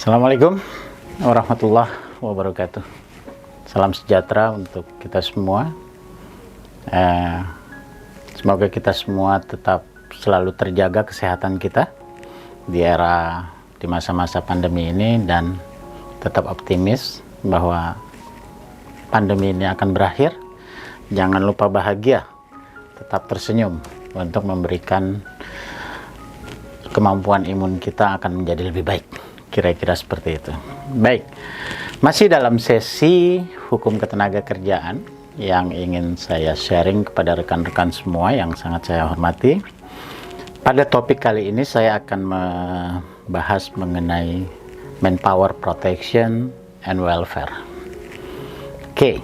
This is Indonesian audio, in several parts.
Assalamualaikum warahmatullahi wabarakatuh. Salam sejahtera untuk kita semua. Semoga kita semua tetap selalu terjaga kesehatan kita di masa-masa pandemi ini, dan tetap optimis bahwa pandemi ini akan berakhir. Jangan lupa bahagia, tetap tersenyum untuk memberikan kemampuan imun kita akan menjadi lebih baik. Kira-kira seperti itu. Baik, masih dalam sesi hukum ketenaga kerjaan yang ingin saya sharing kepada rekan-rekan semua yang sangat saya hormati. Pada topik kali ini saya akan membahas mengenai manpower protection and welfare. Oke,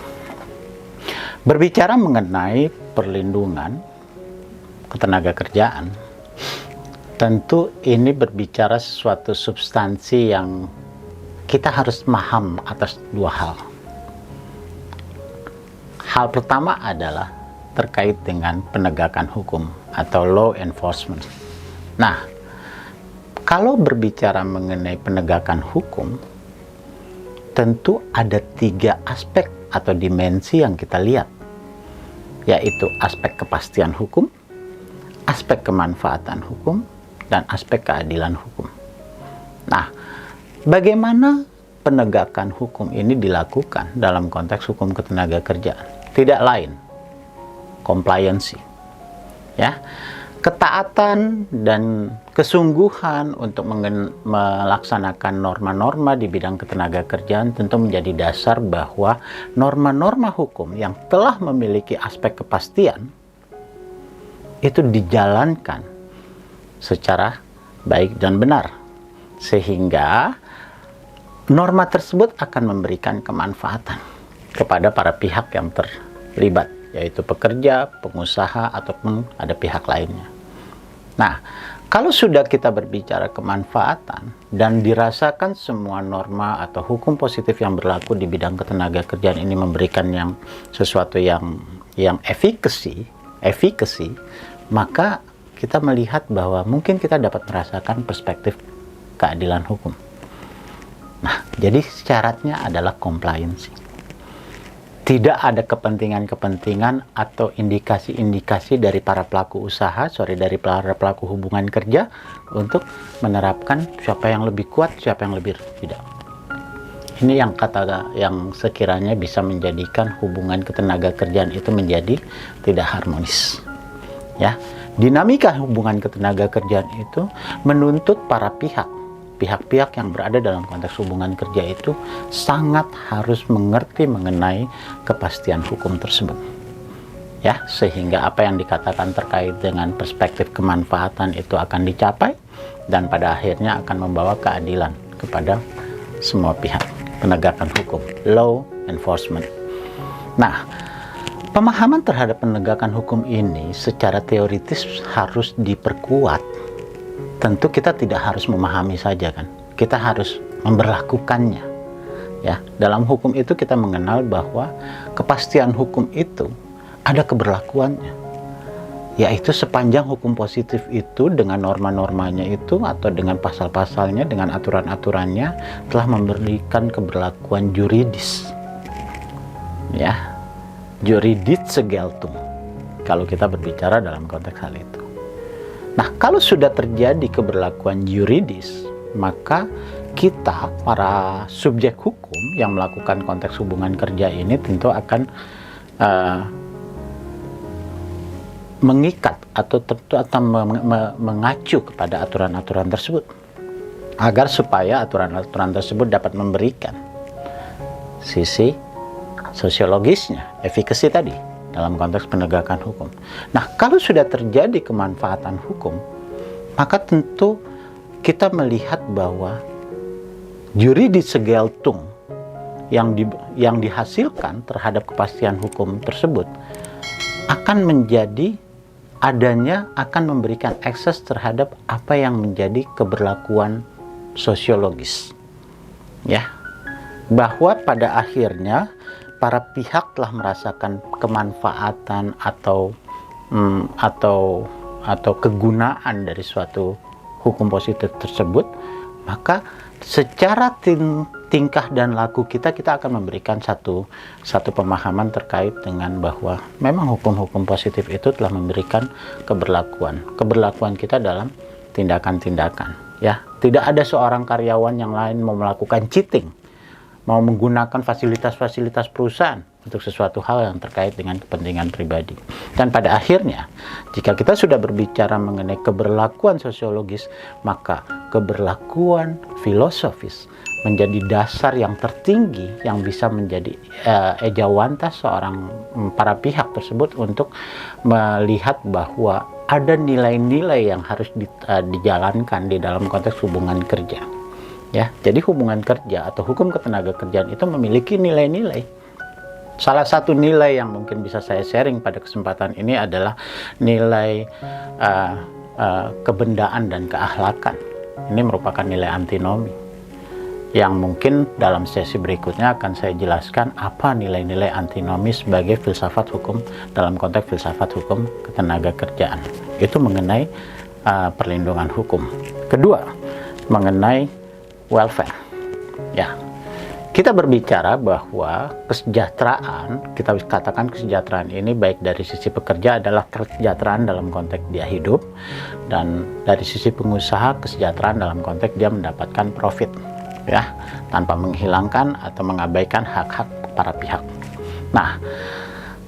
berbicara mengenai perlindungan ketenaga kerjaan, tentu ini berbicara sesuatu substansi yang kita harus paham atas dua hal. Hal pertama adalah terkait dengan penegakan hukum atau law enforcement. Nah, kalau berbicara mengenai penegakan hukum, tentu ada tiga aspek atau dimensi yang kita lihat, yaitu aspek kepastian hukum, aspek kemanfaatan hukum, dan aspek keadilan hukum. Nah, bagaimana penegakan hukum ini dilakukan dalam konteks hukum ketenaga kerjaan? Tidak lain, compliance, ya, ketaatan dan kesungguhan untuk melaksanakan norma-norma di bidang ketenaga kerjaan tentu menjadi dasar bahwa norma-norma hukum yang telah memiliki aspek kepastian itu dijalankan secara baik dan benar, sehingga norma tersebut akan memberikan kemanfaatan kepada para pihak yang terlibat, yaitu pekerja, pengusaha, ataupun ada pihak lainnya. Nah, kalau sudah kita berbicara kemanfaatan dan dirasakan semua norma atau hukum positif yang berlaku di bidang ketenaga kerjaan ini memberikan sesuatu yang efficacy, maka kita melihat bahwa mungkin kita dapat merasakan perspektif keadilan hukum. Nah, jadi syaratnya adalah compliance. Tidak ada kepentingan-kepentingan atau indikasi-indikasi dari para pelaku usaha, dari para pelaku hubungan kerja untuk menerapkan siapa yang lebih kuat, siapa yang lebih tidak. Ini yang sekiranya bisa menjadikan hubungan ketenaga kerjaan itu menjadi tidak harmonis. Ya, dinamika hubungan ketenaga kerjaan itu menuntut para pihak-pihak yang berada dalam konteks hubungan kerja itu sangat harus mengerti mengenai kepastian hukum tersebut, ya, sehingga apa yang dikatakan terkait dengan perspektif kemanfaatan itu akan dicapai dan pada akhirnya akan membawa keadilan kepada semua pihak. Penegakan hukum, law enforcement. Nah, pemahaman terhadap penegakan hukum ini secara teoritis harus diperkuat. Tentu kita tidak harus memahami saja, kan? Kita harus memberlakukannya. Ya, dalam hukum itu kita mengenal bahwa kepastian hukum itu ada keberlakuannya. Yaitu sepanjang hukum positif itu dengan norma-normanya itu atau dengan pasal-pasalnya, dengan aturan-aturannya telah memberikan keberlakuan juridis. Ya, juridische Geltung kalau kita berbicara dalam konteks hal itu. Nah, kalau sudah terjadi keberlakuan yuridis, maka kita para subjek hukum yang melakukan konteks hubungan kerja ini tentu akan mengikat atau tentu akan mengacu kepada aturan-aturan tersebut agar supaya aturan-aturan tersebut dapat memberikan sisi sosiologisnya, efikasi tadi dalam konteks penegakan hukum. Nah, kalau sudah terjadi kemanfaatan hukum, maka tentu kita melihat bahwa juridische Geltung yang dihasilkan terhadap kepastian hukum tersebut akan menjadi akan memberikan akses terhadap apa yang menjadi keberlakuan sosiologis. Ya, bahwa pada akhirnya para pihak telah merasakan kemanfaatan atau kegunaan dari suatu hukum positif tersebut, maka secara tingkah dan laku kita akan memberikan satu pemahaman terkait dengan bahwa memang hukum-hukum positif itu telah memberikan keberlakuan kita dalam tindakan-tindakan, ya. Tidak ada seorang karyawan yang lain mau melakukan cheating, mau menggunakan fasilitas-fasilitas perusahaan untuk sesuatu hal yang terkait dengan kepentingan pribadi. Dan pada akhirnya, jika kita sudah berbicara mengenai keberlakuan sosiologis, maka keberlakuan filosofis menjadi dasar yang tertinggi yang bisa menjadi ejawantah seorang para pihak tersebut untuk melihat bahwa ada nilai-nilai yang harus dijalankan di dalam konteks hubungan kerja. Ya, jadi hubungan kerja atau hukum ketenagakerjaan itu memiliki nilai-nilai. Salah satu nilai yang mungkin bisa saya sharing pada kesempatan ini adalah nilai kebendaan dan keakhlakan. Ini merupakan nilai antinomi yang mungkin dalam sesi berikutnya akan saya jelaskan apa nilai-nilai antinomi sebagai filsafat hukum dalam konteks filsafat hukum ketenagakerjaan. Itu mengenai perlindungan hukum. Kedua, mengenai welfare. Ya, kita berbicara bahwa kesejahteraan, kita katakan kesejahteraan ini baik dari sisi pekerja adalah kesejahteraan dalam konteks dia hidup, dan dari sisi pengusaha kesejahteraan dalam konteks dia mendapatkan profit, ya, tanpa menghilangkan atau mengabaikan hak-hak para pihak. Nah,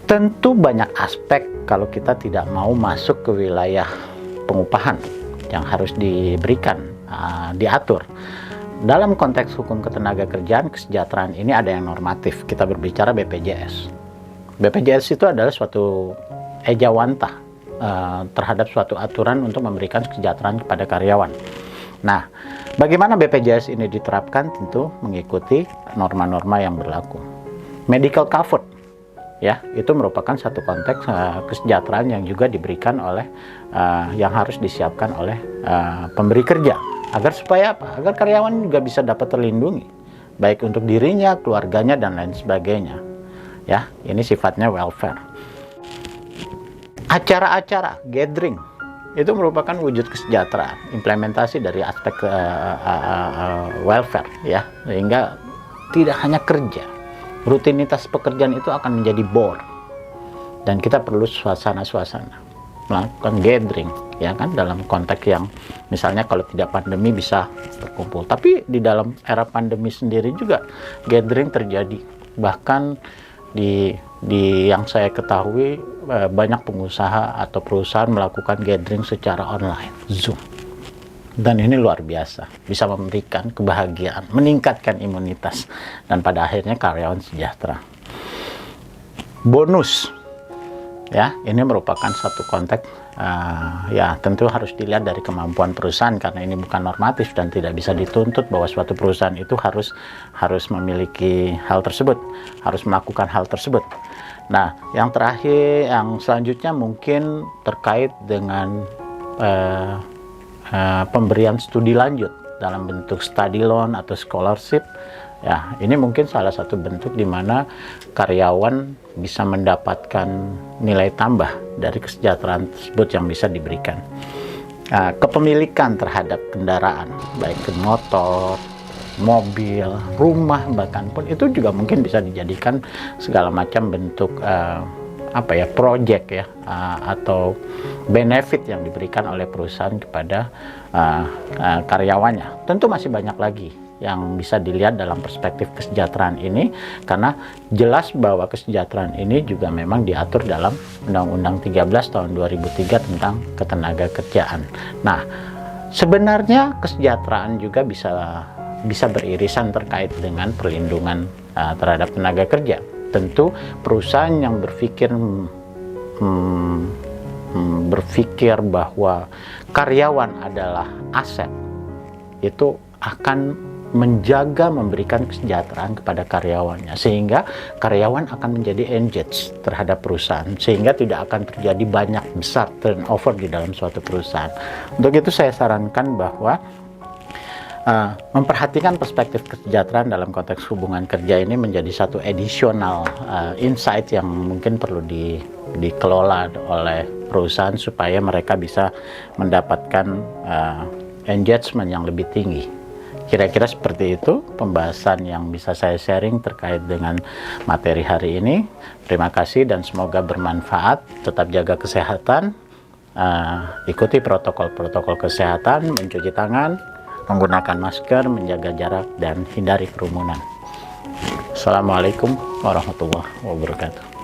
tentu banyak aspek kalau kita tidak mau masuk ke wilayah pengupahan yang harus diberikan, diatur. Dalam konteks hukum ketenagakerjaan, kesejahteraan ini ada yang normatif. Kita berbicara BPJS. BPJS itu adalah suatu ejawantah terhadap suatu aturan untuk memberikan kesejahteraan kepada karyawan. Nah, bagaimana BPJS ini diterapkan? Tentu mengikuti norma-norma yang berlaku. Medical cover, ya, itu merupakan satu konteks kesejahteraan yang juga diberikan oleh yang harus disiapkan oleh pemberi kerja. Agar supaya apa? Agar karyawan juga bisa dapat terlindungi, baik untuk dirinya, keluarganya, dan lain sebagainya. Ya, ini sifatnya welfare. Acara-acara, gathering, itu merupakan wujud kesejahteraan, implementasi dari aspek welfare, ya, sehingga tidak hanya kerja, rutinitas pekerjaan itu akan menjadi bore, dan kita perlu suasana-suasana, melakukan gathering, ya kan, dalam konteks yang misalnya kalau tidak pandemi bisa berkumpul, tapi di dalam era pandemi sendiri juga gathering terjadi. Bahkan di yang saya ketahui banyak pengusaha atau perusahaan melakukan gathering secara online, Zoom, dan ini luar biasa, bisa memberikan kebahagiaan, meningkatkan imunitas, dan pada akhirnya karyawan sejahtera. Bonus, ya, ini merupakan satu konteks ya tentu harus dilihat dari kemampuan perusahaan, karena ini bukan normatif dan tidak bisa dituntut bahwa suatu perusahaan itu harus memiliki hal tersebut, harus melakukan hal tersebut. Nah, yang terakhir, yang selanjutnya mungkin terkait dengan pemberian studi lanjut dalam bentuk study loan atau scholarship. Ya, ini mungkin salah satu bentuk di mana karyawan bisa mendapatkan nilai tambah dari kesejahteraan tersebut yang bisa diberikan. Kepemilikan terhadap kendaraan, baik ke motor, mobil, rumah, bahkan pun itu juga mungkin bisa dijadikan segala macam bentuk project, ya, atau benefit yang diberikan oleh perusahaan kepada karyawannya. Tentu masih banyak lagi yang bisa dilihat dalam perspektif kesejahteraan ini, karena jelas bahwa kesejahteraan ini juga memang diatur dalam Undang-Undang 13 tahun 2003 tentang ketenagakerjaan. Nah, sebenarnya kesejahteraan juga bisa beririsan terkait dengan perlindungan terhadap tenaga kerja. Tentu perusahaan yang berpikir bahwa karyawan adalah aset, itu akan menjaga memberikan kesejahteraan kepada karyawannya, sehingga karyawan akan menjadi engaged terhadap perusahaan, sehingga tidak akan terjadi banyak besar turnover di dalam suatu perusahaan. Untuk itu saya sarankan bahwa memperhatikan perspektif kesejahteraan dalam konteks hubungan kerja ini menjadi satu additional insight yang mungkin perlu dikelola oleh perusahaan supaya mereka bisa mendapatkan engagement yang lebih tinggi. Kira-kira seperti itu pembahasan yang bisa saya sharing terkait dengan materi hari ini. Terima kasih dan semoga bermanfaat. Tetap jaga kesehatan, ikuti protokol-protokol kesehatan, mencuci tangan, menggunakan masker, menjaga jarak, dan hindari kerumunan. Assalamualaikum warahmatullahi wabarakatuh.